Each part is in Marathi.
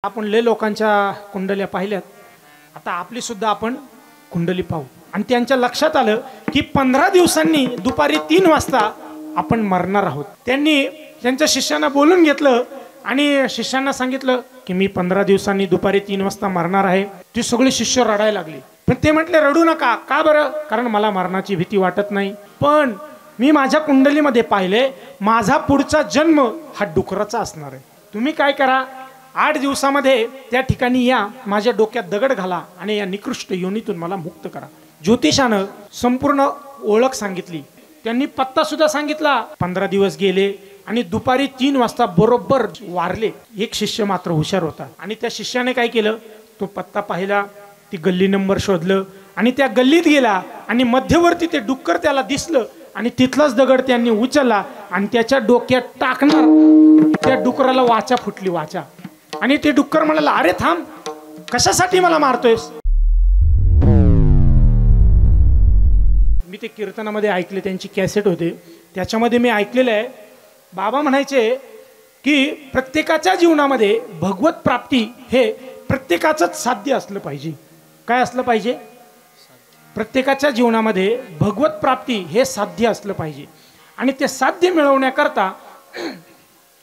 आपण लय लोकांच्या कुंडल्या पाहिल्यात, आता आपली सुद्धा आपण कुंडली पाहू। आणि त्यांच्या लक्षात आलं की 15 दिवसांनी दुपारी 3 वाजता आपण मरणार आहोत। त्यांनी त्यांच्या शिष्यांना बोलून घेतलं आणि शिष्यांना सांगितलं की मी 15 दिवसांनी दुपारी 3 वाजता मरणार आहे। ती सगळे शिष्य रडायला लागले, पण ते म्हटले रडू नका। का बरं? कारण मला मरणाची भीती वाटत नाही, पण मी माझ्या कुंडलीमध्ये पाहिले माझा पुढचा जन्म हा डुकराचा असणार आहे। तुम्ही काय करा, 8 दिवसामध्ये त्या ठिकाणी या, माझ्या डोक्यात दगड घाला आणि या निकृष्ट योनीतून मला मुक्त करा। ज्योतिषानं संपूर्ण ओळख सांगितली, त्यांनी पत्ता सुद्धा सांगितला। 15 दिवस गेले आणि दुपारी 3 वाजता बरोबर वारले। एक शिष्य मात्र हुशार होता आणि त्या शिष्याने काय केलं, तो पत्ता पाहिला, ती गल्ली नंबर शोधलं आणि त्या गल्लीत गेला आणि मध्यवर्ती ते डुक्कर त्याला दिसलं आणि तिथलाच दगड त्यांनी उचलला आणि त्याच्या डोक्यात टाकणार, त्या डुकराला वाचा फुटली, वाचा। आणि ते डुक्कर म्हणाला, अरे थांब, कशासाठी मला मारतोयस? मी ते कीर्तनामध्ये ऐकले, त्यांची कॅसेट होते, त्याच्यामध्ये मी ऐकलेलं आहे। बाबा म्हणायचे की प्रत्येकाच्या जीवनामध्ये भगवत प्राप्ती हे प्रत्येकाचंच साध्य असलं पाहिजे। काय असलं पाहिजे? प्रत्येकाच्या जीवनामध्ये भगवत प्राप्ती हे साध्य असलं पाहिजे। आणि ते साध्य मिळवण्याकरता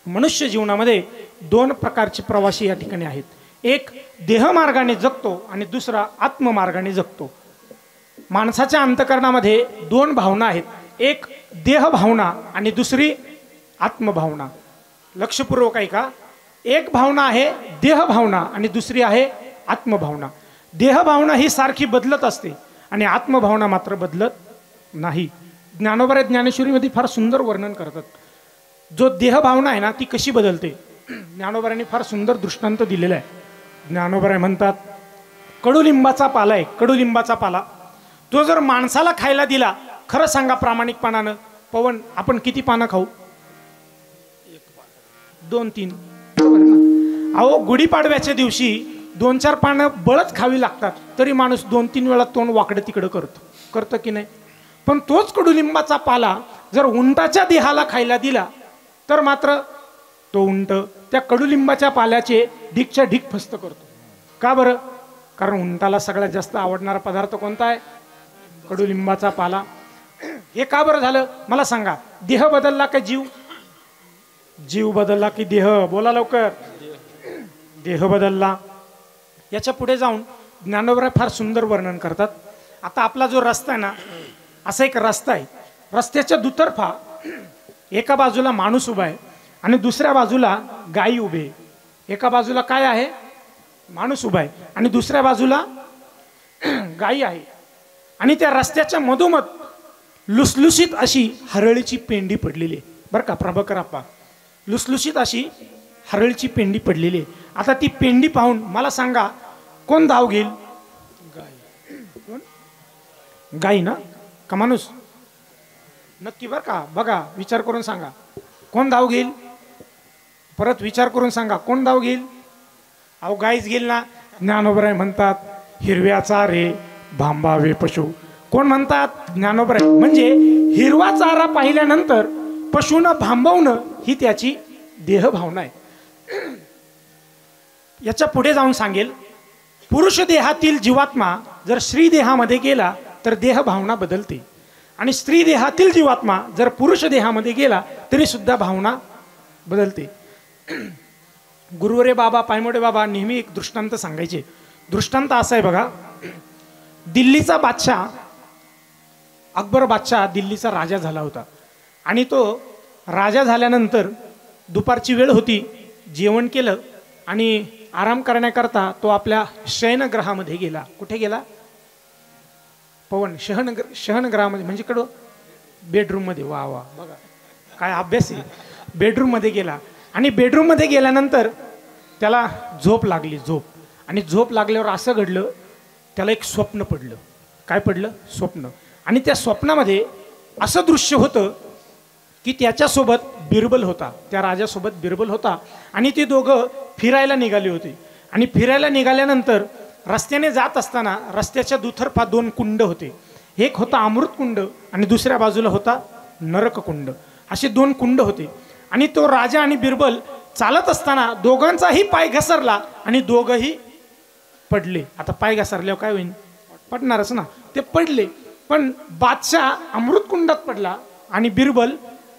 मनुष्य जीवनामध्ये 2 प्रकारचे प्रवासी या ठिकाणी आहेत। एक देहमार्गाने जगतो आणि दुसरा आत्ममार्गाने जगतो। माणसाच्या अंतःकरणामध्ये 2 भावना आहेत, एक देह भावना आणि दुसरी आत्मभावना। लक्षपूर्वक ऐका, एक भावना आहे देह भावना आणि दुसरी आहे आत्मभावना। देह भावना ही सारखी बदलत असते आणि आत्मभावना मात्र बदलत नाही। ज्ञानोबा ज्ञानेश्वरीमध्ये फार सुंदर वर्णन करतात, जो देह भावना आहे ना ती कशी बदलते। ज्ञानोबारांनी फार सुंदर दृष्टांत दिलेला आहे। ज्ञानोबा म्हणतात, कडुलिंबाचा पाला आहे, कडुलिंबाचा पाला, तो जर माणसाला खायला दिला, खरं सांगा प्रामाणिकपणानं, पवन आपण किती पानं खाऊ? 2-3, बरोबर ना? अहो, गुढीपाडव्याच्या दिवशी 2-4 पानं बळच खावी लागतात, तरी माणूस 2-3 वेळा तोंड वाकडं तिकडं करतं की नाही? पण तोच कडुलिंबाचा पाला जर उंटाच्या देहाला खायला दिला तर मात्र तो उंट त्या कडुलिंबाच्या पाल्याचे ढीकच्या ढीक फस्त करतो। का बरं? कारण उंटाला सगळ्यात जास्त आवडणारा पदार्थ कोणता आहे? कडुलिंबाचा पाला। हे का बरं झालं मला सांगा? देह बदलला का जीव? जीव बदलला की देह? बोला लवकर। देह बदलला। याच्या पुढे जाऊन ज्ञानोबा फार सुंदर वर्णन करतात। आता आपला जो रस्ता आहे ना, असा एक रस्ता आहे, रस्त्याच्या दुतर्फा एका बाजूला माणूस उभा आहे आणि दुसऱ्या बाजूला गाई उभे आहे। एका बाजूला काय आहे? माणूस उभा आहे आणि दुसऱ्या बाजूला गाई आहे। आणि त्या रस्त्याच्या मधोमध लुसलुसीत अशी हरळीची पेंडी पडलेली आहे, बरं का प्रभाकर आप्पा, लुसलुसीत अशी हरळीची पेंडी पडलेली आहे। आता ती पेंडी पाहून मला सांगा, कोण धाव घेईल? गाय। कोण? गाई ना का माणूस? नक्की बरं का, बघा विचार करून सांगा, कोण धाव घेईल? परत विचार करून सांगा, कोण धाव घेईल? अहो गायच घेईल ना। ज्ञानोबराय म्हणतात, हिरव्या चारे भांबावे पशु। कोण म्हणतात? ज्ञानोबराय। म्हणजे हिरवा चारा पाहिल्यानंतर पशुनं भांबवणं ही त्याची देह भावना आहे। याच्या पुढे जाऊन सांगेल, पुरुष देहातील जीवात्मा जर स्त्री देहामध्ये गेला तर देह भावना बदलते आणि स्त्री देहातील जीवात्मा जर पुरुष देहामध्ये गेला तरी सुद्धा भावना बदलते। गुरुवरे बाबा पायमोडे बाबा नेहमी एक दृष्टांत सांगायचे। दृष्टांत असा आहे बघा, दिल्लीचा बादशाह अकबर बादशाह दिल्लीचा राजा झाला होता आणि तो राजा झाल्यानंतर दुपारची वेळ होती, जेवण केलं आणि आराम करण्याकरता तो आपल्या शयनगृहामध्ये गेला। कुठे गेला? पवन, शयनगृहामध्ये म्हणजे कडं बेडरूममध्ये। वा वा, बघा काय अभ्यास आहे। बेडरूममध्ये गेला आणि बेडरूममध्ये गेल्यानंतर त्याला झोप लागली, झोप। आणि झोप लागल्यावर असं घडलं, त्याला एक स्वप्न पडलं। काय पडलं? स्वप्न। आणि त्या स्वप्नामध्ये असं दृश्य होतं की त्याच्यासोबत बिरबल होता, त्या राजासोबत बिरबल होता आणि ते दोघं फिरायला निघाले होते। आणि फिरायला निघाल्यानंतर रस्त्याने जात असताना रस्त्याच्या दुतर्फा 2 कुंड होते, एक होता अमृत कुंड आणि दुसऱ्या बाजूला होता नरक कुंड। असे 2 कुंड होते आणि तो राजा आणि बिरबल चालत असताना दोघांचाही पाय घसरला आणि दोघंही पडले. आता पाय घसरल्यावर काय होईल? पडणारच ना. ते पडले, पण बादशाह अमृत कुंडात पडला आणि बिरबल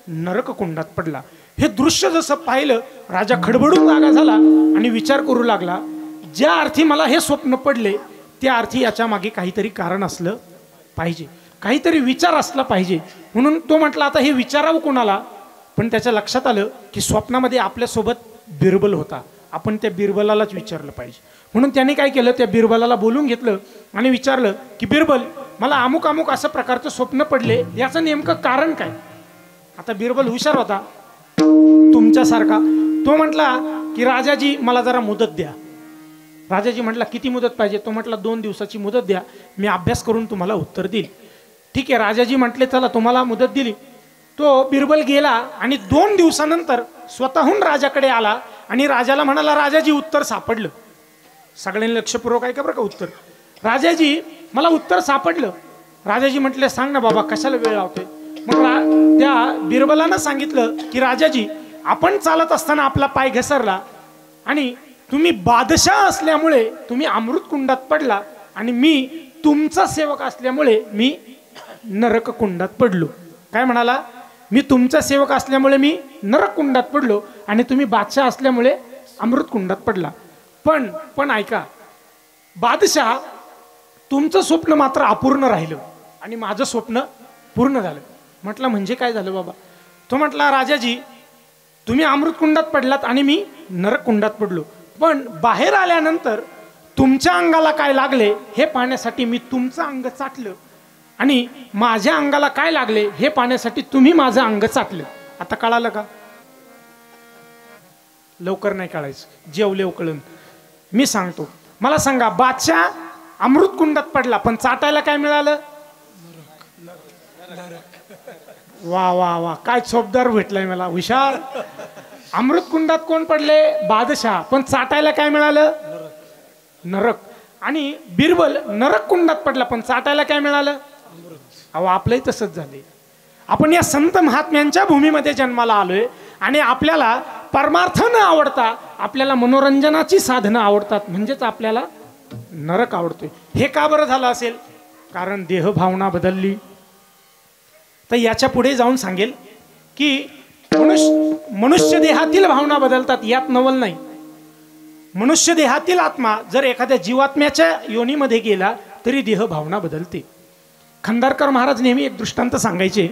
नरक कुंडात पडला. हे दृश्य जसं पाहिलं, राजा खडबडून जागा झाला आणि विचार करू लागला, ज्या अर्थी मला हे स्वप्न पडले त्या अर्थी याच्या मागे काहीतरी कारण असलं पाहिजे, काहीतरी विचार असला पाहिजे. म्हणून तो म्हटला आता हे विचारावं कोणाला. पण त्याच्या लक्षात आलं की स्वप्नामध्ये आपल्यासोबत बिरबल होता, आपण त्या बिरबलालाच विचारलं पाहिजे. म्हणून त्याने काय केलं, त्या बिरबलाला बोलून घेतलं आणि विचारलं की बिरबल, मला अमुक अमुक असं प्रकारचं स्वप्न पडले, याचं नेमकं कारण काय? आता बिरबल हुशार होता तुमच्यासारखा. तो म्हटला की राजाजी मला जरा मुदत द्या. राजाजी म्हटला किती मुदत पाहिजे? तो म्हटला 2 दिवसाची मुदत द्या, मी अभ्यास करून तुम्हाला उत्तर देईल. ठीक आहे, राजाजी म्हटले चला तुम्हाला मुदत दिली. तो बिरबल गेला आणि 2 दिवसानंतर स्वतःहून राजाकडे आला आणि राजाला म्हणाला, राजाजी उत्तर सापडलं. सगळ्यांनी लक्षपूर्वक ऐका बरं का उत्तर. राजाजी मला उत्तर सापडलं. राजाजी म्हटले सांग ना बाबा, कशाला वेळ लावतोय? मग त्या बिरबलानं सांगितलं की राजाजी, आपण चालत असताना आपला पाय घसरला आणि तुम्ही बादशाह असल्यामुळे तुम्ही अमृत कुंडात पडला आणि मी तुमचा सेवक असल्यामुळे मी नरक कुंडात पडलो. काय म्हणाला? मी तुमचा सेवक असल्यामुळे मी नरक कुंडात पडलो आणि तुम्ही बादशाह असल्यामुळे अमृत कुंडात पडला. पण ऐका, बादशाह तुमचं स्वप्न मात्र अपूर्ण राहिलं आणि माझं स्वप्न पूर्ण झालं. म्हटलं म्हणजे काय झालं बाबा? तो म्हटला राजाजी, तुम्ही अमृत कुंडात पडलात आणि मी नरक कुंडात पडलो, पण बाहेर आल्यानंतर तुमच्या अंगाला काय लागले हे पाहण्यासाठी मी तुमचं अंग चाटलं आणि माझ्या अंगाला काय लागले हे पाहण्यासाठी तुम्ही माझं अंग चाटलं. आता कळालं का? लवकर नाही कळायचं, जेवलेव कळून. मी सांगतो, मला सांगा, बादशाह अमृत कुंडात पडला पण चाटायला काय मिळालं? वा वा वा, काय चोपदार भेटलाय मला, हुशार. अमृत कुंडात कोण पडले? बादशाह. पण चाटायला काय मिळालं? नरक. आणि बिरबल नरक कुंडात पडला पण चाटायला काय मिळालं? अहो, आपलंही तसंच झाले. आपण या संत महात्म्यांच्या भूमीमध्ये जन्माला आलोय आणि आपल्याला परमार्थ न आवडता आपल्याला मनोरंजनाची साधनं आवडतात, म्हणजेच आपल्याला नरक आवडतोय. हे का बरं झालं असेल? कारण देह भावना बदलली. तर याच्या पुढे जाऊन सांगेल की मनुष्य देहातील भावना बदलतात, यात नवल नाही. मनुष्य देहातील आत्मा जर एखाद्या जीवात्म्याच्या योनीमध्ये गेला तरी देह भावना बदलते. खंदारकर महाराज नेहमी एक दृष्टांत सांगायचे.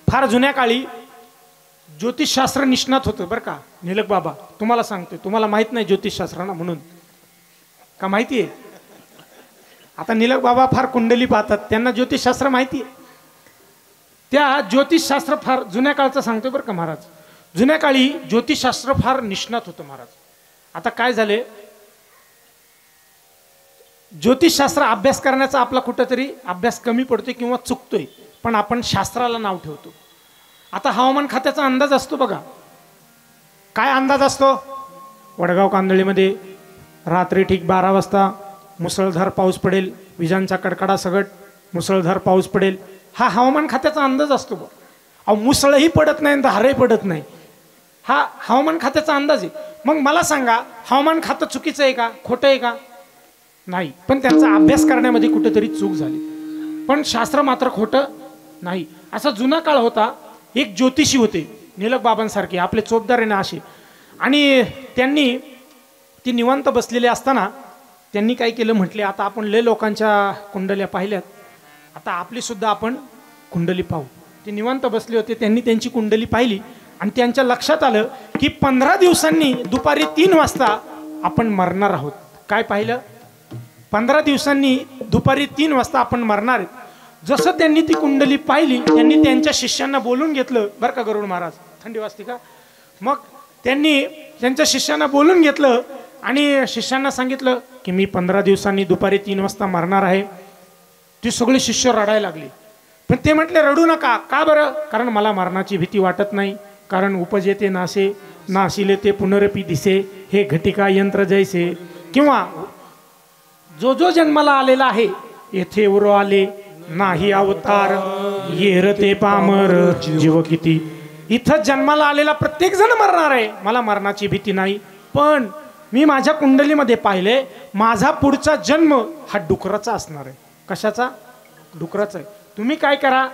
फार जुन्या काळी ज्योतिषशास्त्र निष्णात होतं बरं का निलक बाबा. तुम्हाला सांगतोय, तुम्हाला माहित नाही ज्योतिषशास्त्रांना म्हणून का माहिती आहे? आता निलक बाबा फार कुंडली पाहतात, त्यांना ज्योतिषशास्त्र माहिती आहे. त्या ज्योतिषशास्त्र फार जुन्या काळचं सांगतोय बरं का महाराज. जुन्या काळी ज्योतिषशास्त्र फार निष्णात होतं महाराज. आता काय झाले, ज्योतिषशास्त्र अभ्यास करण्याचा आपला कुठेतरी अभ्यास कमी पडतोय किंवा चुकतोय, पण आपण शास्त्राला नाव ठेवतो. आता हवामान खात्याचा अंदाज असतो बघा. काय अंदाज असतो? वडगाव कांदळीमध्ये रात्री ठीक 12 वाजता मुसळधार पाऊस पडेल, विजांचा कडकडा सगट, मुसळधार पाऊस पडेल. हा हवामान खात्याचा अंदाज असतो बघ. अहो, मुसळही पडत नाही, धारही पडत नाही. हा हवामान खात्याचा अंदाज आहे. मग मला सांगा, हवामान खातं चुकीचं आहे का, खोटं आहे का? नाही, पण त्यांचा अभ्यास करण्यामध्ये कुठेतरी चूक झाली. पण शास्त्र मात्र खोटं नाही. असा जुना काळ होता. एक ज्योतिषी होते निलक बाबांसारखे, आपले चोपदार आहे ना असे. आणि त्यांनी ती निवांत बसलेले असताना त्यांनी काय केलं, म्हटले आता आपण लय लोकांच्या कुंडल्या पाहिल्यात, आता आपली सुद्धा आपण कुंडली पाहू. ते निवांत बसले होते, त्यांनी त्यांची कुंडली पाहिली आणि त्यांच्या लक्षात आलं की 15 दिवसांनी दुपारी 3 वाजता आपण मरणार आहोत. काय पाहिलं? 15 दिवसांनी दुपारी 3 वाजता आपण मरणार आहेत. जसं त्यांनी ती कुंडली पाहिली, त्यांनी त्यांच्या शिष्यांना बोलून घेतलं बरं का गरुड महाराज. थंडी वाजते का? मग त्यांनी त्यांच्या शिष्यांना बोलून घेतलं आणि शिष्यांना सांगितलं की मी 15 दिवसांनी दुपारी 3 वाजता मरणार आहे. ती सगळे शिष्य रडायला लागले. पण ते म्हटले रडू नका. का बरं? कारण मला मरणाची भीती वाटत नाही. कारण उपजे ते नासे, नाशिले ते पुनरपी दिसे, हे घटिका यंत्र जैसे. किंवा जो जो जन्माला आलेला आहे येथे उरो आले नाही अवतार, येर ते पामर जीव किती. इथं जन्माला आलेला प्रत्येक जण मरणार आहे, मला मरणाची भीती नाही. पण मी माझ्या कुंडलीमध्ये पाहिले, माझा पुढचा जन्म हा डुकराचा असणार आहे. कशाचा? डुकराचा आहे. तुम्ही काय करा,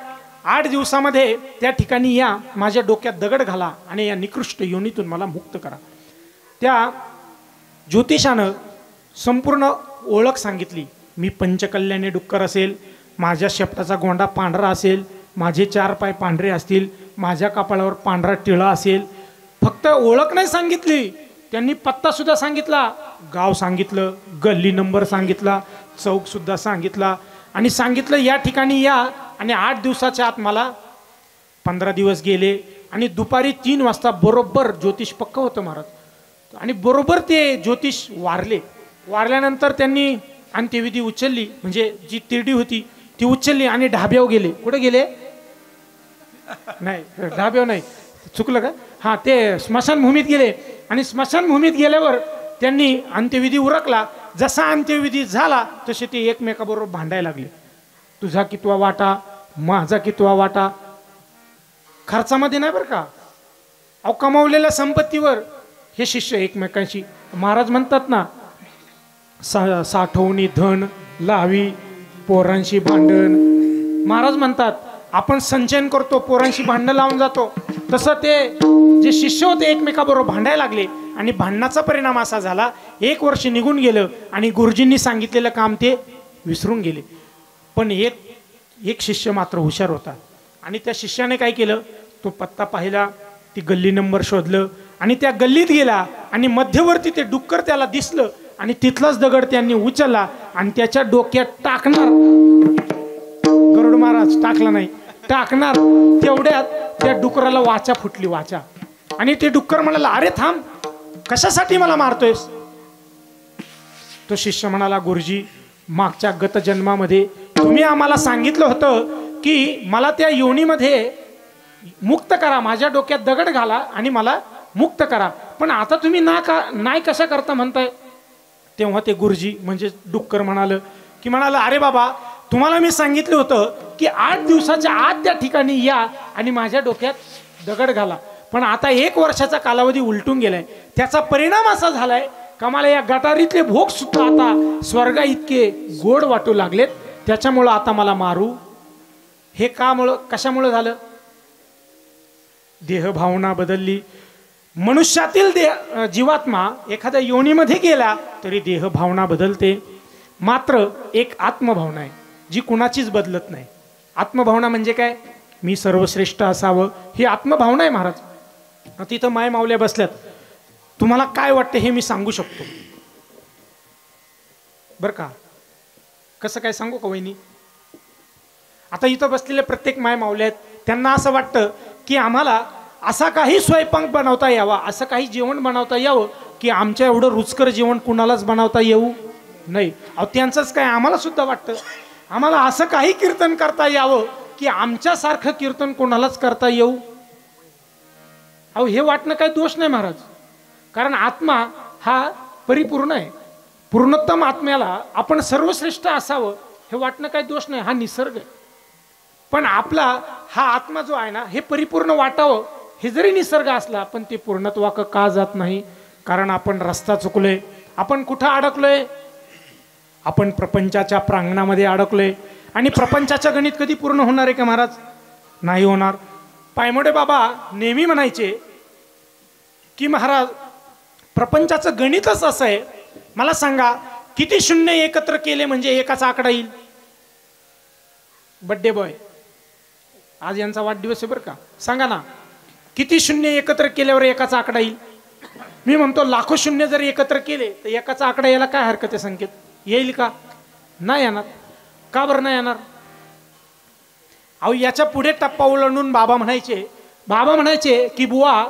8 दिवसामध्ये त्या ठिकाणी या, माझ्या डोक्यात दगड घाला आणि या निकृष्ट योनीतून मला मुक्त करा. त्या ज्योतिषानं संपूर्ण ओळख सांगितली. मी पंचकल्याणी डुक्कर असेल, माझ्या शेपटाचा गोंडा पांढरा असेल, माझे 4 पाय पांढरे असतील, माझ्या कपाळावर पांढरा टिळा असेल. फक्त ओळख नाही सांगितली, त्यांनी पत्ता सुद्धा सांगितला, गाव सांगितलं, गल्ली नंबर सांगितला, चौक सुद्धा सांगितला आणि सांगितलं या ठिकाणी या. आणि 8 दिवसाच्या आत मला 15 दिवस गेले आणि दुपारी 3 वाजता बरोबर ज्योतिष पक्क होतं महाराज. आणि बरोबर ते ज्योतिष वारले. वारल्यानंतर त्यांनी अंत्यविधी उचलली, म्हणजे जी तिरडी होती ती उचलली आणि ढाब्यावर गेले. कुठे गेले? नाही, ढाब्यावर नाही, चुकलं का? हां, ते स्मशानभूमीत गेले. आणि स्मशानभूमीत गेल्यावर त्यांनी अंत्यविधी उरकला. जसा अंत्यविधी झाला तसे ते एकमेकाबरोबर भांडायला लागले. तुझा कितवा वाटा, माझा कितवा वाटा. खर्चामध्ये नाही बरं का, अहो कमावलेल्या संपत्तीवर हे शिष्य एकमेकांशी. महाराज म्हणतात ना, साठवणी धन लावी पोरांशी भांडण. महाराज म्हणतात आपण संचयन करतो, पोरांशी भांडण लावून जातो. तसं ते जे शिष्य होते एकमेकाबरोबर भांडायला लागले आणि भांडणाचा परिणाम असा झाला, 1 वर्ष निघून गेलं आणि गुरुजींनी सांगितलेलं काम ते विसरून गेले. पण एक शिष्य मात्र हुशार होता आणि त्या शिष्याने काय केलं, तो पत्ता पाहिला, ती गल्ली नंबर शोधलं आणि त्या गल्लीत गेला आणि मध्यवर्ती ते डुक्कर त्याला दिसलं आणि तिथलाच दगड त्यांनी उचलला आणि त्याच्या डोक्यात टाकणार. गरुड महाराज टाकला नाही, टाकणार तेवढ्यात त्या डुकराला वाचा फुटली, वाचा. आणि ते डुक्कर म्हणाला, अरे थांब, कशासाठी मला मारतोयस? तो शिष्य म्हणाला, गुरुजी मागच्या गत जन्मामध्ये तुम्ही आम्हाला सांगितलं होतं की मला त्या योनीमध्ये मुक्त करा, माझ्या डोक्यात दगड घाला आणि मला मुक्त करा, पण आता तुम्ही नाही कशा करता म्हणताय? तेव्हा ते गुरुजी म्हणजे डुक्कर म्हणाला, अरे बाबा तुम्हाला मी सांगितलं होतं की 8 दिवसाच्या आत त्या ठिकाणी या आणि माझ्या डोक्यात दगड घाला, पण आता 1 वर्षाचा कालावधी उलटून गेलाय. त्याचा परिणाम असा झालाय का मला या गटारीतले भोग सुद्धा आता स्वर्गा इतके गोड वाटू लागलेत, त्याच्यामुळं आता मला मारू. हे कशामुळं झालं? देहभावना बदलली. मनुष्यातील जीवात्मा एखाद्या योनीमध्ये गेला तरी देहभावना बदलते, मात्र एक आत्मभावना आहे जी कुणाचीच बदलत नाही. आत्मभावना म्हणजे काय? मी सर्वश्रेष्ठ असावं, ही आत्मभावना आहे महाराज. तिथं माय मावल्या बसल्यात, तुम्हाला काय वाटतं हे मी सांगू शकतो बरं का? कसं काय सांगू का वहिनी? आता इथं बसलेले प्रत्येक माय मावल्या आहेत, त्यांना असं वाटतं की आम्हाला असा काही स्वयंपाक बनवता यावा, असं काही जेवण बनवता यावं की आमच्या एवढं रुचकर जेवण कुणालाच बनवता येऊ नाही. अहो त्यांचंच काय, आम्हाला सुद्धा वाटतं आम्हाला असं काही कीर्तन करता यावं की आमच्यासारखं कीर्तन कोणालाच करता येऊ. अहो हे वाटणं काही दोष नाही महाराज, कारण आत्मा हा परिपूर्ण आहे. पूर्णोत्तम आत्म्याला आपण सर्वश्रेष्ठ असावं हे वाटणं काही दोष नाही, हा निसर्ग आहे. पण आपला हा आत्मा जो आहे ना, हे परिपूर्ण वाटावं हे जरी निसर्ग असला पण ते पूर्णत्वाक का जात नाही? कारण आपण रस्ता चुकलोय. आपण कुठं अडकलोय? आपण प्रपंचाच्या प्रांगणामध्ये अडकलोय. आणि प्रपंचाचं गणित कधी पूर्ण होणार आहे का महाराज? नाही होणार. पायमोडे बाबा नेहमी म्हणायचे की महाराज प्रपंचाचं गणितच असं आहे, मला सांगा किती शून्य एकत्र केले म्हणजे एकाचा आकडा येईल? बड्डे बॉय आज यांचा वाढदिवस आहे बरं का, सांगा ना किती शून्य एकत्र केल्यावर एकाचा आकडा येईल? मी म्हणतो लाखो शून्य जर एकत्र केले तर एकाचा आकडा यायला काय हरकत आहे? संकेत येईल का? नाही येणार. का बरं नाही येणार? अहो याच्या पुढे टप्पा ओलांडून बाबा म्हणायचे की बुवा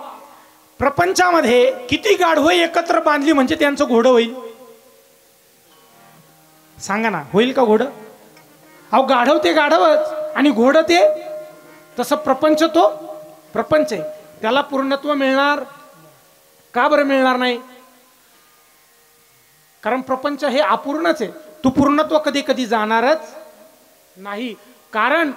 प्रपंचामध्ये किती गाढवं एकत्र बांधली म्हणजे त्यांचं घोडं होईल? सांगा ना, होईल का घोडं? अहो गाढव ते गाढवच आणि घोडं ते तसं प्रपंच तो प्रपंच आहे, त्याला पूर्णत्व मिळणार का बरं मिळणार नाही? कारण प्रपंच हे अपूर्णच आहे, तू पूर्णत्व कधी कधी जाणारच नाही. कारण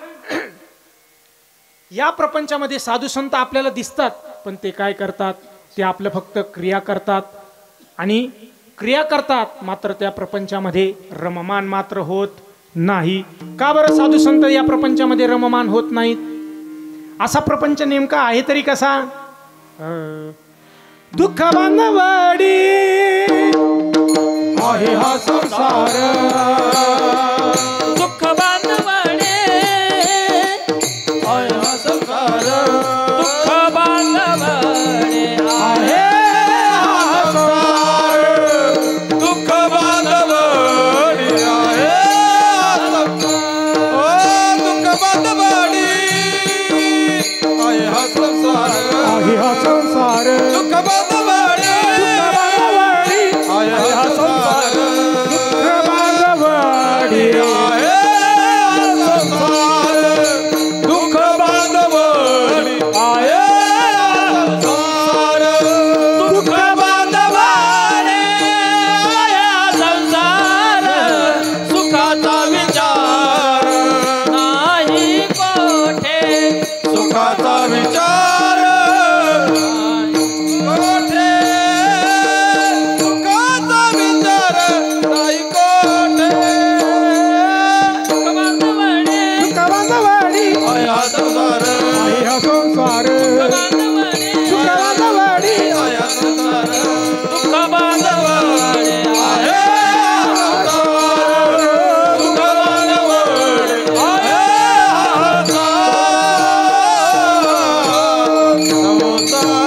या प्रपंचामध्ये साधू संत आपल्याला दिसतात, पण ते काय करतात? ते आपलं फक्त क्रिया करतात आणि क्रिया करतात, मात्र त्या प्रपंचामध्ये रममान मात्र होत नाही. का बरं साधू संत या प्रपंचामध्ये रममान होत नाहीत? असा प्रपंच नेमका आहे तरी कसा? दुःख बांधवडी आहे हा संसार, दुःख बांधवडे आहे हा संसार, दुःख बांधवडे आहे हा संसार, दुःख बांधवडे आहे दुःख बांधवडे आहे हा संसार, आहे हा संसार, दुःख बांधवडे आहे हा संसार, दुःख बांधवडी आहे संसार, दुःख बांधवडे आहे संसार, दुःख बांधवडे आहे संसार, सुखाचा विचार नाही कोठे, सुखाचा विचार कोठे, सुखाचा विचार नाही कोठे, दुःख बांधवडे दुःख बांधवडी आहे हा संसार, आहे हा संसार, दुःख बांधवडे दुःख बांधवडी आहे हा संसार, दुःख बांधवडे आहे संसार, दुःख बांधवडे आहे संसार.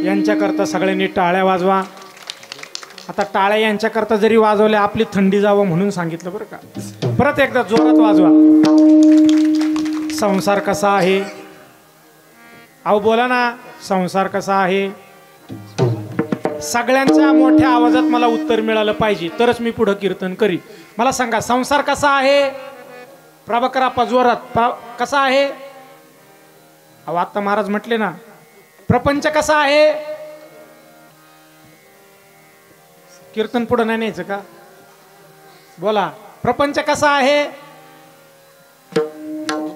यांच्याकरता सगळ्यांनी टाळ्या वाजवा. आता टाळ्या यांच्याकरता जरी वाजवल्या आपली थंडी जावं म्हणून सांगितलं बरं का. परत एकदा जोरात वाजवा. संसार कसा आहे? अहो बोला ना, संसार कसा आहे? सगळ्यांच्या मोठ्या आवाजात मला उत्तर मिळालं पाहिजे तरच मी पुढं कीर्तन करी. मला सांगा संसार कसा आहे? प्रभाकर आप्पा जोरात कसा आहे? अहो आता महाराज म्हटले ना प्रपंच कसा आहे? कीर्तन पुढे नाही न्यायचं का? बोला प्रपंच कसा आहे?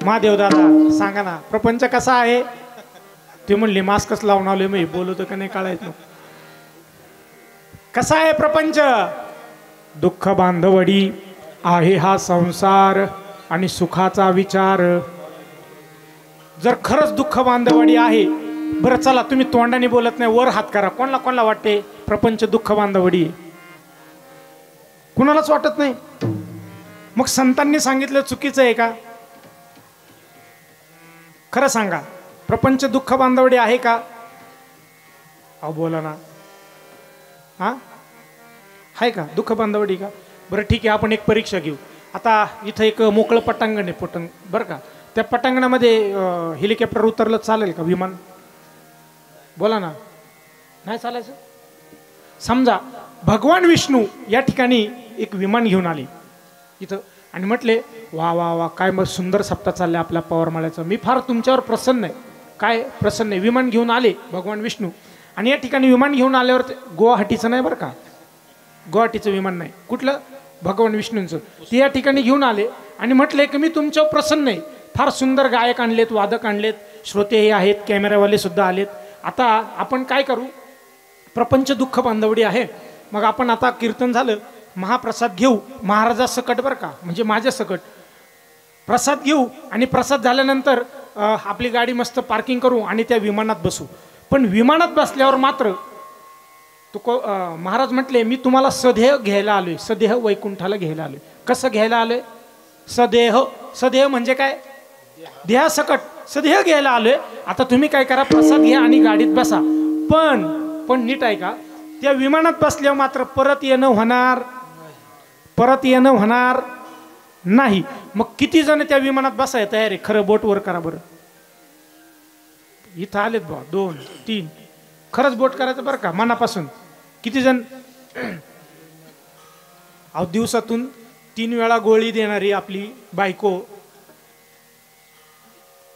महादेव दादा सांगा ना प्रपंच कसा आहे? ते म्हणले मास्कच लावून आलोय मी बोलतो का नाही कळायचं. कसा आहे प्रपंच? दुःख बांधवडी आहे हा संसार आणि सुखाचा विचार. जर खरंच दुःख बांधवडी आहे, बरं चला तुम्ही तोंडाने बोलत नाही वर हात करा. कोणाला कोणाला वाटते प्रपंच दुःख बांधवडी? कुणालाच वाटत नाही. मग संतांनी सांगितलं चुकीचं आहे का? खरं सांगा प्रपंच दुःख बांधवडी आहे का? अहो बोला ना. हा आहे का दुःख बांधवडी का? बरं ठीक आहे आपण एक परीक्षा घेऊ. आता इथं एक मोकळं पटांगण आहे बरं का. त्या पटांगणामध्ये हेलिकॉप्टर उतरलं चालेल का? विमान? बोला ना. नाही चालायचं? समजा भगवान विष्णू या ठिकाणी एक विमान घेऊन आले इथं आणि म्हटले वा वा वा काय मग सुंदर सप्ताह चालले आपल्या पवारमाळ्याचं, मी फार तुमच्यावर प्रसन्न आहे. काय प्रसन्न आहे? विमान घेऊन आले भगवान विष्णू आणि या ठिकाणी विमान घेऊन आल्यावर गुवाहाटीचं नाही बरं का, गुवाहाटीचं विमान नाही, कुठलं भगवान विष्णूंचं. ते या ठिकाणी घेऊन आले आणि म्हटले की मी तुमच्यावर प्रसन्न आहे. फार सुंदर गायक आणलेत, वादक आणलेत, श्रोते हे आहेत, कॅमेरावाले सुद्धा आलेत. आता आपण काय करू? प्रपंच दुःख बांधवडी आहे. मग आपण आता कीर्तन झालं महाप्रसाद घेऊ महाराजा सकट बरं का, म्हणजे माझ्या सकट प्रसाद घेऊ आणि प्रसाद झाल्यानंतर आपली गाडी मस्त पार्किंग करू आणि त्या विमानात बसू. पण विमानात बसल्यावर मात्र महाराज म्हटले मी तुम्हाला सदेह घ्यायला आलोय, सदेह वैकुंठाला घ्यायला आलोय. कसं घ्यायला आलोय? सदेह. सदेह म्हणजे काय? देहासकट सदेह घ्यायला आलोय. आता तुम्ही काय करा प्रसाद घ्या आणि गाडीत बसा. पण नीट आहे का? त्या विमानात बसल्यावर मात्र परत येणं होणार नाही. मग किती जण त्या विमानात बसाय तयार आहे? खरं बोट वर करा बरं. इथं आलेत बा 2 3. खरंच बोट करायचं बरं का मनापासून. किती जण? अहो दिवसातून 3 वेळा गोळी देणारी आपली बायको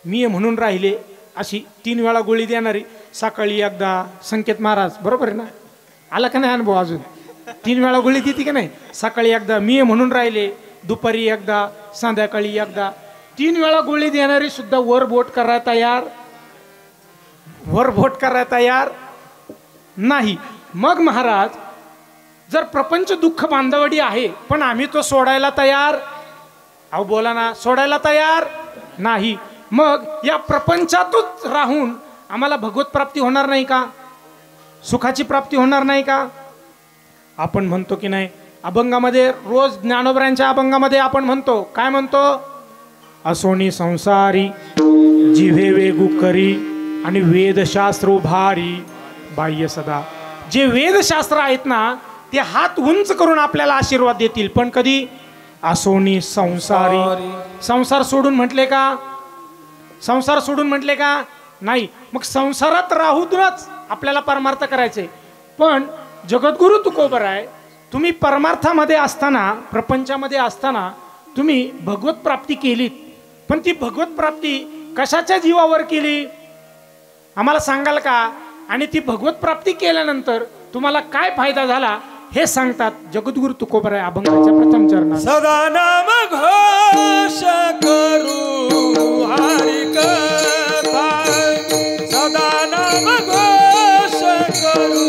मी म्हणून राहिले अशी 3 वेळा गोळी देणारी. सकाळी एकदा संकेत महाराज बरोबर आहे ना? आला का नाही अनुभव अजून? 3 वेळा गोळी देते का नाही? सकाळी एकदा मी म्हणून राहिले, दुपारी एकदा, संध्याकाळी एकदा. 3 वेळा गोळी देणारी सुद्धा वर बोट करायला तयार, वर बोट करायला तयार नाही. मग महाराज, जर प्रपंच दुःख बांधवडी आहे पण आम्ही तो सोडायला तयार, अहो बोला ना, सोडायला तयार नाही, मग या प्रपंचातच राहून आम्हाला भगवत प्राप्ती होणार नाही का? सुखाची प्राप्ती होणार नाही का? आपण म्हणतो की नाही, अभंगामध्ये रोज ज्ञानोबरांच्या अभंगामध्ये आपण म्हणतो, काय म्हणतो? असोनी संसारी जिव्हे वेगू करी आणि वेदशास्त्र भारी बाह्य सदा. जे वेदशास्त्र आहेत ना ते हात उंच करून आपल्याला आशीर्वाद देतील, पण कधी? असोनी संसारी. संसार सोडून म्हटले का? संसार सोडून म्हटले का? नाही. मग संसारात राहूनच आपल्याला परमार्थ करायचे. पण जगद्गुरु तुकोबराय, तुम्ही परमार्थामध्ये असताना, प्रपंचामध्ये असताना तुम्ही भगवत प्राप्ती केलीत, पण ती भगवत प्राप्ती कशाच्या जीवावर केली आम्हाला सांगाल का? आणि ती भगवत प्राप्ती केल्यानंतर तुम्हाला काय फायदा झाला हे सांगतात जगद्गुरु तुकोबराय अभंगाच्या प्रथम चरणात. सदा नाम घोष करू हरि कथा, सदा नाम घोष करू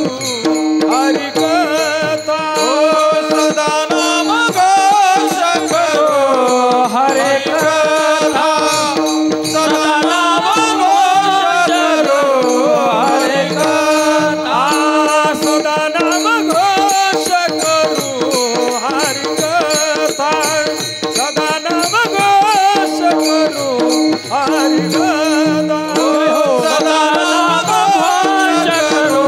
हरि कथा, सदा नाम घोष करू हरि कथा, सदा नाम घोष करू हरि कथा, सदा नाम घोष करू हरि कथा, सदा नाम घोष करू हरि कथा, सदा नाम घोष करू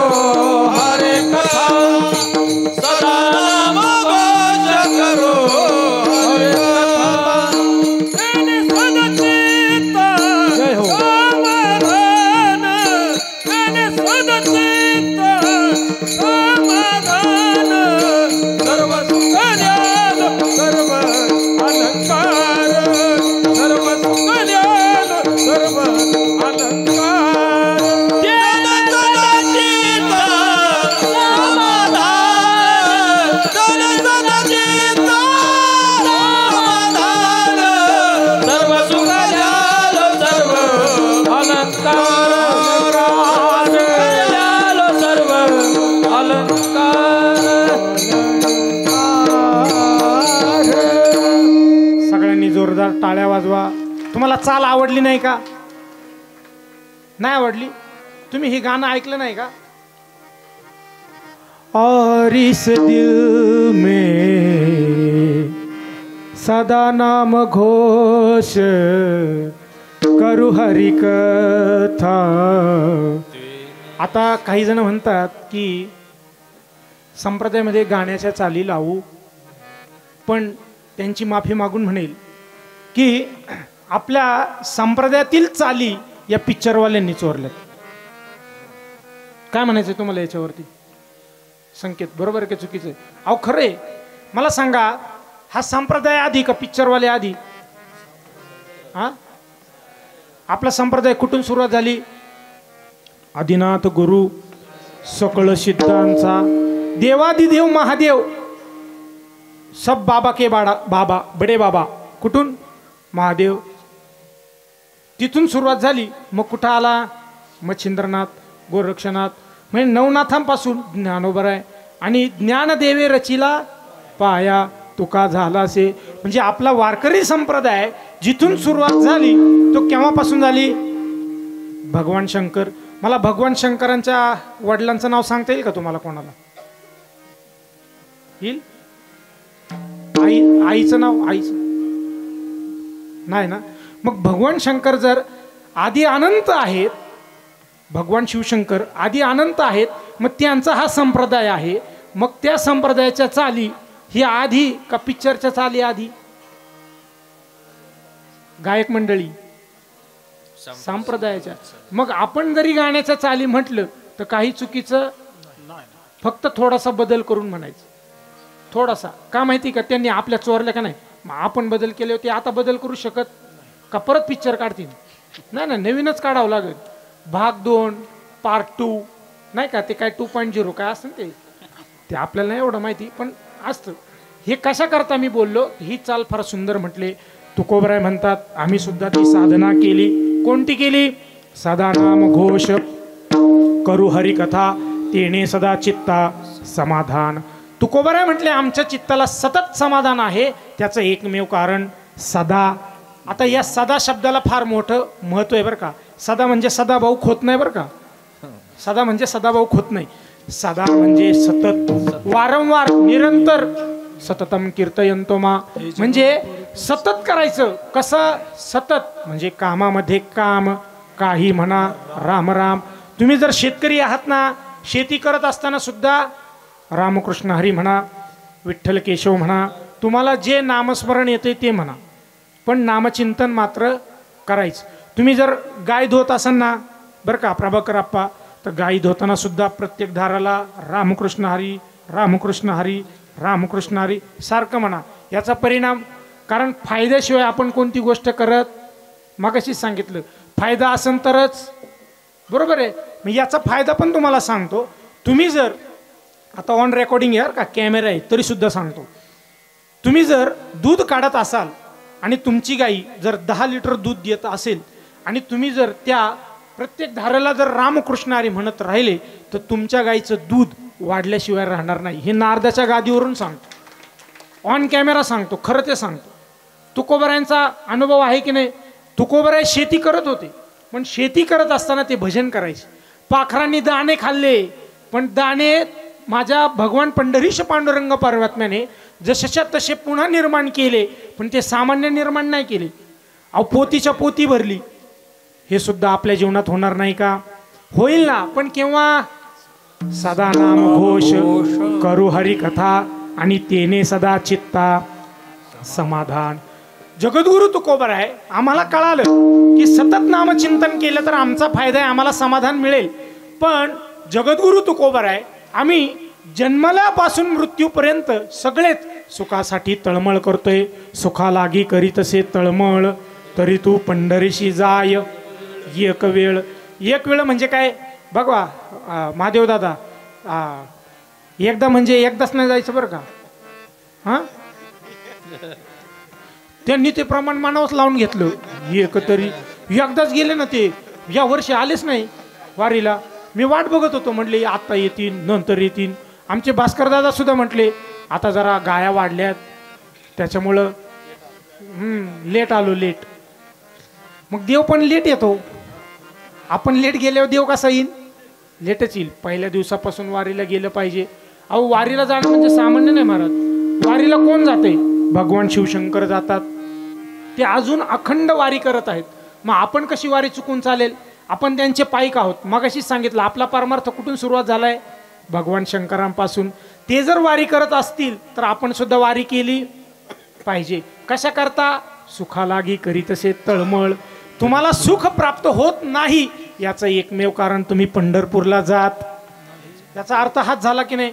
हरि कथा, सदा नाम घोष करू हरि कथा. तेने सदचित्त समाधान, तेने सदचित्त समाधान, सर्व सुख ज्ञान सर्व अलंकार, सर्व सुख ज्ञान सर्व अलंकार. तेने सदचित्त समाधान, तेने सदचित्त समाधान, सर्व सुख ज्ञान सर्व अलंकार, सर्व अलंकार. सगळ्यांनी जोरदार टाळ्या वाजवा. तुम्हाला चाल आवडली नाही का? नाही आवडली? तुम्ही हे गाणं ऐकलं नाही का? और इस दिल में सदा नाम घोष करू हरि कथा. आता काही जण म्हणतात की संप्रदायामध्ये गाण्याच्या चाली लावू, पण त्यांची माफी मागून म्हणेल की आपल्या संप्रदायातील चाली या पिक्चरवाल्यांनी चोरल्यात. काय म्हणायचं तुम्हाला याच्यावरती? संकेत बरोबर आहे का चुकीचं आहे? अहो खरं आहे. मला सांगा, हा संप्रदाय आधी का पिक्चरवाले आधी? हा, आपला संप्रदाय कुठून सुरुवात झाली? आदिनाथ गुरु सकळ सिद्धांचा देवादिदेव महादेव, सब बाबा के बाडा बाबा बडे बाबा. कुठून? महादेव. तिथून सुरुवात झाली. मग कुठं आला? मच्छिंद्रनाथ, गोरक्षनाथ, म्हणजे नवनाथांपासून ज्ञानोबराय. आणि ज्ञानदेवे रचिला पाया तुका झाला से. म्हणजे आपला वारकरी संप्रदाय जिथून सुरुवात झाली तो केव्हापासून झाली? भगवान शंकर. मला भगवान शंकरांच्या वडिलांचं नाव सांगता येईल का तुम्हाला? कोणाला येईल? आईचं नाव? आईचं नाही ना. मग भगवान शंकर जर आधी अनंत आहेत, भगवान शिवशंकर आधी अनंत आहेत, मग त्यांचा हा संप्रदाय आहे. मग त्या संप्रदायाच्या चाली ही आधी का पिक्चरच्या चाली आधी? गायक मंडळी संप्रदायाच्या. मग आपण जरी गाण्याच्या चाली म्हटलं तर काही चुकीचं, फक्त थोडासा बदल करून म्हणायचं. थोडासा का माहिती का? त्यांनी आपल्या चोरल्या का नाही, मग आपण बदल केले होते, आता बदल करू शकत का? परत पिक्चर काढतील? नाही ना, नवीनच काढावं लागेल. भाग 2 पार्ट 2 नाही का, ते काय 2.0 काय असतं ते आपल्याला नाही एवढं माहिती, पण असतं. हे कशा करता मी बोललो? ही चाल फार सुंदर म्हटले. तुकोबराय म्हणतात आम्ही सुद्धा ती साधना केली. कोणती केली? सदा नाम घोष करू हरिकथा तेने सदा चित्ता समाधान. तुकोबराय म्हटले आमच्या चित्ताला सतत समाधान आहे. त्याचं एकमेव कारण सदा. आता या सदा शब्दाला फार मोठं महत्व आहे बरं का. सदा म्हणजे सदाभाऊ खोत नाही बरं का. सदा म्हणजे सदाभाऊ खोत नाही. सदा म्हणजे सतत, वारंवार, निरंतर. सततम कीर्तयंतो मा म्हणजे सतत करायचं. कसं सतत? म्हणजे कामामध्ये काम, काही म्हणा राम राम. तुम्ही जर शेतकरी आहात ना, शेती करत असताना सुद्धा रामकृष्ण हरी म्हणा, विठ्ठल केशव म्हणा, तुम्हाला जे नामस्मरण येते ते म्हणा, पण नामचिंतन मात्र करायचं. तुम्ही जर गाय धुवत असाल ना बरं का प्रभाकर आप्पा, तर गाय धुताना सुद्धा प्रत्येक धाराला रामकृष्ण हरी रामकृष्ण हरी रामकृष्ण हरी सारखं म्हणा. याचा परिणाम, कारण फायद्याशिवाय आपण कोणती गोष्ट करत, मगाशीच सांगितलं, फायदा असेल तरच. बरोबर आहे. मी याचा फायदा पण तुम्हाला सांगतो. तुम्ही जर आता ऑन रेकॉर्डिंग यार का कॅमेरा आहे तरी सुद्धा सांगतो, तुम्ही जर दूध काढत असाल आणि तुमची गाई जर 10 लिटर दूध देत असेल आणि तुम्ही जर त्या प्रत्येक धारेला जर रामकृष्ण हरी म्हणत राहिले, तर तुमच्या गाईचं दूध वाढल्याशिवाय राहणार नाही. हे नारदाच्या गादीवरून सांगतो, ऑन कॅमेरा सांगतो, खरं ते सांगतो. तुकोबरायांचा अनुभव आहे की नाही. तुकोबराय शेती करत होते, पण शेती करत असताना ते भजन करायचे. पाखरांनी दाणे खाल्ले, पण दाणे माझ्या भगवान पंढरीश पांडुरंग परमात्म्याने जशाच्या तसे पुन्हा निर्माण केले, पण ते सामान्य निर्माण नाही केले. अहो पोतीच्या पोती भरली. हे सुद्धा आपल्या जीवनात होणार नाही का? होईल ना, पण केव्हा? सदा नाम घोष करू हरी कथा आणि तेने सदा चित्ता समाधान. जगद्गुरु तुकोबराय आम्हाला कळालं की सतत नामचिंतन केलं तर आमचा फायदा आहे, आम्हाला समाधान मिळेल. पण जगद्गुरु तुकोबराय आम्ही जन्मल्यापासून मृत्यूपर्यंत सगळेच सुखासाठी तळमळ करतोय. सुखा लागी करीतसे तळमळ तरी तू पंढरीशी जाय एक वेळ. एक वेळ म्हणजे काय बघा महादेव दादा, एकदा म्हणजे एकदाच नाही जायचं बरं का. हां, त्यांनी ते प्रमाण मानावंच लावून घेतलं. एक तरी एकदाच गेले ना ते, या वर्षी आलेच नाही वारीला. मी वाट बघत होतो, म्हटले आता येतील नंतर येतील. आमचे भास्कर दादा सुद्धा म्हटले आता जरा गाया वाढल्यात त्याच्यामुळं लेट आलो लेट. मग देव पण लेट येतो. आपण लेट गेल्यावर देव कसा येईल? लेटच येईल. पहिल्या दिवसापासून वारीला गेलं पाहिजे. अहो वारीला जाणं म्हणजे सामान्य नाही महाराज. वारीला कोण जाते? भगवान शिवशंकर जातात, ते अजून अखंड वारी करत आहेत. मग आपण कशी वारी चुकून चालेल? आपण त्यांचे पाईक आहोत. मगाशीच सांगितलं आपला परमार्थ कुठून सुरुवात झालाय? भगवान शंकरांपासून. ते जर वारी करत असतील तर आपण सुद्धा वारी केली पाहिजे. कशा करता? सुखा लागी करीतसे तळमळ. तुम्हाला सुख प्राप्त होत नाही याचं एकमेव कारण तुम्ही पंढरपूरला जात. याचा अर्थ हाच झाला की नाही?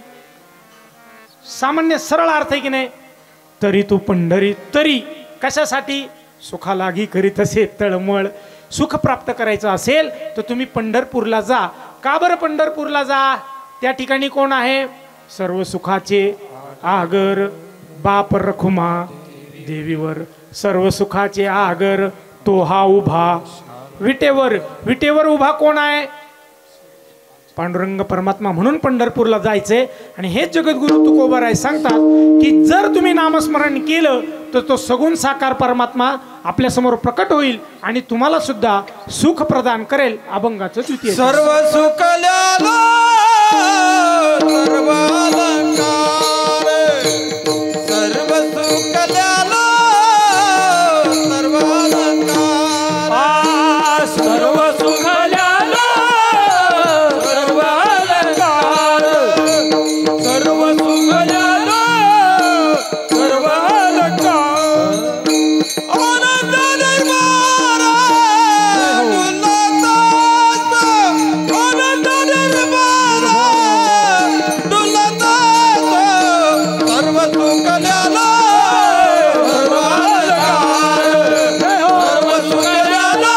सामान्य सरळ अर्थ आहे की नाही? तरी तू पंढरी, तरी कशासाठी? सुखा लागी करीतसे तळमळ. सुख प्राप्त करायचं असेल तर तुम्ही पंढरपूरला जा. का बरं पंढरपूरला जा? त्या ठिकाणी कोण आहे? सर्व सुखाचे आगर बाप रखुमा देवीवर. सर्व सुखाचे आगर तो हा उभा विटेवर. विटेवर उभा कोण आहे? पांडुरंग परमात्मा. म्हणून पंढरपूरला जायचंय. आणि हेच जगद्गुरु तुकोबराय सांगतात की जर तुम्ही नामस्मरण केलं तर तो सगुण साकार परमात्मा आपल्या समोर प्रकट होईल आणि तुम्हाला सुद्धा सुख प्रदान करेल. अभंगाचं द्वितीय. सर्व सुखल्याला सर्व अलंकार, सर्व सुखल्याला सर्व अलंकार, सर्व सुखल्याला सर्व अलंकार, सर्व सुखल्याला सर्व अलंकार. आनंद निर्माण आनंद निर्माण सर्व सुखल्याला सर्व अलंकार, सर्व सुखल्याला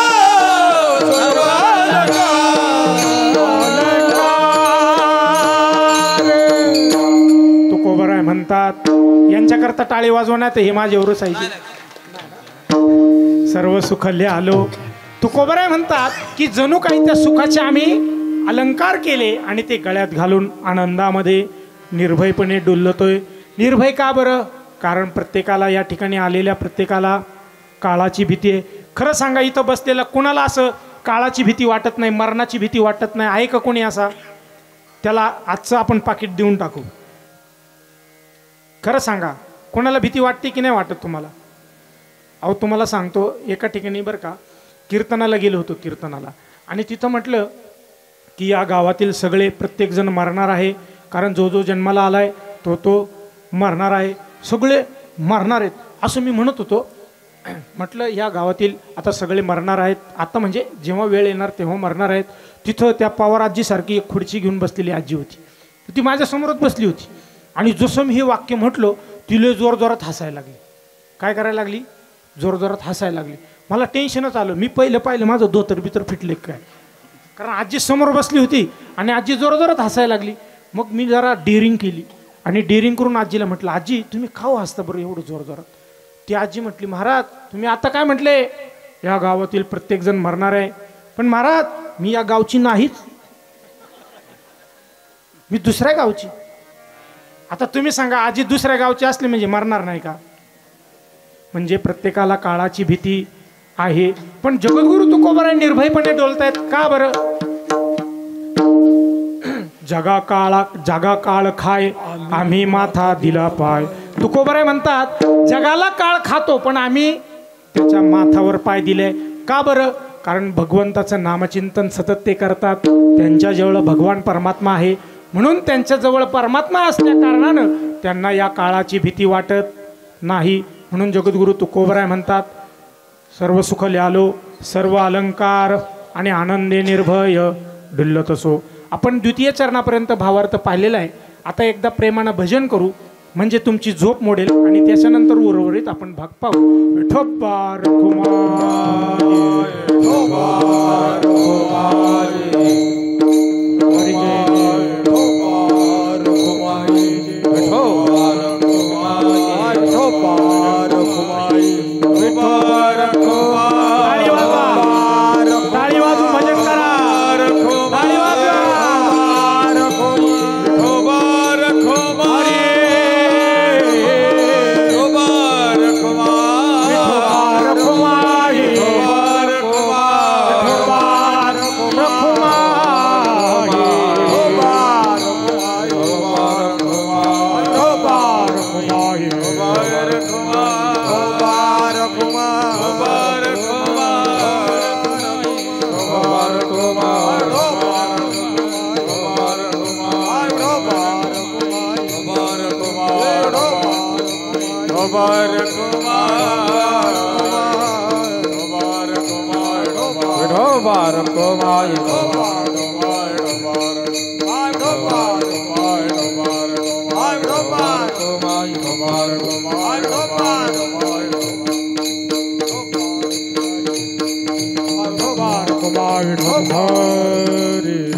सर्व तुकोबराय म्हणतात यांच्याकरता टाळी वाजवण्यात हे माझे औरस आहे. सर्व सुखल्य आलो. तुकोबराय म्हणतात की जणू काही त्या सुखाचे आम्ही अलंकार केले आणि ते गळ्यात घालून आनंदामध्ये निर्भयपणे डुलतोय. निर्भय का बरं? कारण प्रत्येकाला, या ठिकाणी आलेल्या प्रत्येकाला काळाची भीती आहे. खरं सांगा, इथं बसलेला कुणाला असं काळाची भीती वाटत नाही, मरणाची भीती वाटत नाही? आहे का कोणी असा? त्याला आजचं आपण पाकिट देऊन टाकू. खरं सांगा, कोणाला भीती वाटते की नाही वाटत तुम्हाला? अहो तुम्हाला सांगतो, एका ठिकाणी बरं का कीर्तनाला गेलो होतो, कीर्तनाला, आणि तिथं म्हटलं की या गावातील सगळे प्रत्येकजण मरणार आहे, कारण जो जो जन्माला आलाय तो मरणार आहे, सगळे मरणार आहेत असं मी म्हणत होतो. म्हटलं या गावातील आता सगळे मरणार आहेत, आता म्हणजे जेव्हा वेळ येणार तेव्हा मरणार आहेत. तिथं त्या पवार आजीसारखी एक खुर्ची घेऊन बसलेली आजी होती, ती माझ्यासमोरच बसली होती. आणि जसं मी हे वाक्य म्हटलं, तिला जोरजोरात हसायला लागली. काय करायला लागली? जोरजोरात हसायला लागली. मला टेन्शनच आलं. मी पाहिलं माझं धोतर बितर फिटले काय, कारण आजी समोर बसली होती आणि आजी जोरजोरात हसायला लागली. मग मी जरा डेअरिंग केली आणि डेअरिंग करून आजीला म्हटलं, आजी तुम्ही खाऊ हसता बरं एवढं जोरजोरात? ती आजी म्हटली, महाराज तुम्ही आता काय म्हटले, या गावातील प्रत्येकजण मरणार आहे. पण महाराज मी या गावची नाहीच, मी दुसऱ्या गावची. आता तुम्ही सांगा, आजी दुसऱ्या गावची असली म्हणजे मरणार नाही का? म्हणजे प्रत्येकाला काळाची भीती आहे. पण जगद्गुरु तुकोबराय निर्भयपणे डोलतायत. का बरं? जगा काळ खाय, आम्ही माथा दिला पाय. तुकोबराय म्हणतात जगाला काळ खातो पण आम्ही त्याच्या माथावर पाय दिले. का बरं? कारण भगवंताचं नामचिंतन सतत ते करतात. त्यांच्याजवळ भगवान परमात्मा आहे, म्हणून त्यांच्याजवळ परमात्मा असल्या कारणानं त्यांना या काळाची भीती वाटत नाही. म्हणून जगद्गुरु तुकोबराय म्हणतात, सर्व सुख ल्यालो, सर्व अलंकार आणि आनंदे निर्भय डुल्लत असो. आपण द्वितीय चरणापर्यंत भावार्थ पाहिलेला आहे. आता एकदा प्रेमानं भजन करू, म्हणजे तुमची झोप मोडेल आणि त्याच्यानंतर उर्वरित आपण भाग पाहू. विठोबा रखुमाई, विठोबा रखुमाई, हरी जय विठोबा रखुमाई, विठोबा रखुमाई, विठोबा रखुमाई, विठोबा रखुमाई. टाळी वाजून भजन करा. टाळी वाजवा. Hare